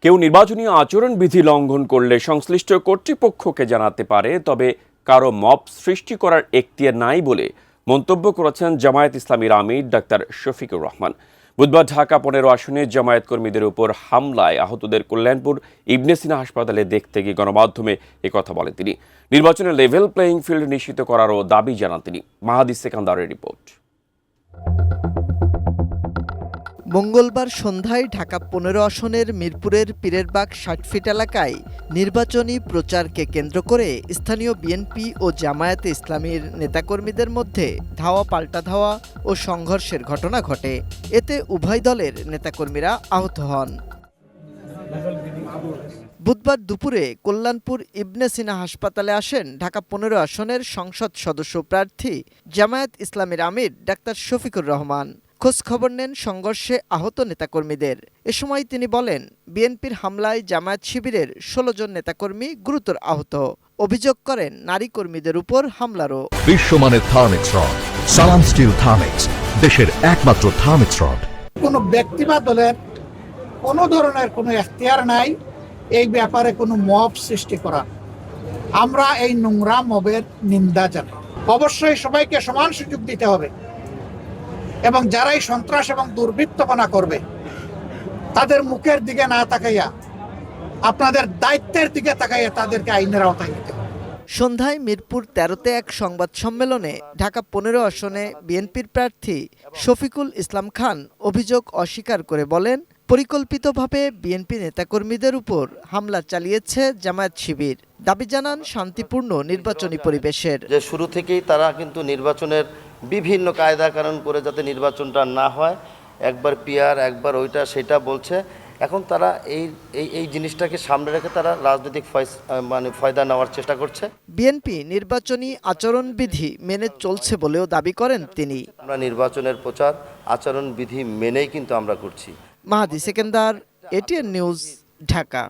কেউ নির্বাচনী আচরণবিধি লঙ্ঘন করলে সংশ্লিষ্ট কর্তৃপক্ষকে জানাতে পারে, তবে কারো মব সৃষ্টি করার এখতিয়ার নাই বলে মন্তব্য করেছেন জামায়াত ইসলামীর আমির ডাক্তার শফিকুর রহমান। বুধবার ঢাকা ১৫ আসনে জামায়াত কর্মীদের উপর হামলায় আহতদের কল্যাণপুর ইবনে সিনা হাসপাতালে দেখতে গিয়ে গণমাধ্যমে একথা বলেন তিনি। নির্বাচনে লেভেল প্লেয়িং ফিল্ড নিশ্চিত করারও দাবি জানান তিনি। মাহাদি সেকান্দারের রিপোর্ট। মঙ্গলবার সন্ধ্যায় ঢাকা ১৫ আসনের মিরপুরের পীরেরবাগ ৬০ ফিট এলাকায় নির্বাচনী প্রচারকে কেন্দ্র করে স্থানীয় বিএনপি ও জামায়াতে ইসলামীর নেতাকর্মীদের মধ্যে ধাওয়া পাল্টা ধাওয়া ও সংঘর্ষের ঘটনা ঘটে। এতে উভয় দলের নেতাকর্মীরা আহত হন। বুধবার দুপুরে কল্যাণপুর ইবনে সিনা হাসপাতালে আসেন ঢাকা ১৫ আসনের সংসদ সদস্য প্রার্থী জামায়াত ইসলামীর আমির ডাক্তার শফিকুর রহমান। খোঁজ খবর নেন সংঘর্ষে আহত নেতাকর্মীদের। এ সময় তিনি বলেন, বিএনপির হামলায় জামায়াত শিবিরের ১৬ জন নেতাকর্মী গুরুতর আহত। অভিযোগ করেন নারী কর্মীদের উপর হামলারও। বিশ্বমানের থার্মিক্স রড, সালাম স্টিল থার্মিক্স, দেশের একমাত্র থার্মিক্স রড। কোনো ব্যক্তি বা দলের কোনো ধরনের কোনো এখতিয়ার নাই এই ব্যাপারে কোনো মব সৃষ্টি করা। আমরা এই নোংরা মবের নিন্দা জানাই। অবশ্যই সবাইকে সমান সুযোগ দিতে হবে এবং যারাই সন্ত্রাস এবং দুর্বৃত্তপনা করবে তাদের মুখের দিকে না তাকাইয়া আপনাদের দায়িত্বের দিকে তাকাইয়া তাদেরকে আইনের আওতায় নিতে হবে। সন্ধ্যায় মিরপুর ১৩তে এক সংবাদ সম্মেলনে ঢাকা ১৫ আসনে বিএনপির প্রার্থী শফিকুল ইসলাম খান অভিযোগ অস্বীকার করে বলেন, পরিকল্পিতভাবে বিএনপি নেতাকর্মীদের উপর হামলা চালিয়েছে জামায়াত শিবির। দাবি জানান শান্তিপূর্ণ নির্বাচনী পরিবেশের। যে শুরু থেকেই তারা কিন্তু নির্বাচনের বিভিন্ন কায়দা কানুন করে যাতে নির্বাচনটা না হয়, একবার পিয়ার একবার ওইটা সেটা বলছে। এখন তারা এই জিনিসটাকে সামনে রেখে তারা রাজনৈতিক ফয়দা নেওয়ার চেষ্টা করছে। বিএনপি নির্বাচনী আচরণবিধি মেনে চলছে বলেও দাবি করেন তিনি। আমরা নির্বাচনের প্রচার আচরণবিধি মেনেই কিন্তু আমরা করছি। মাহাদি সেকেন্দার, এটিএন নিউজ, ঢাকা।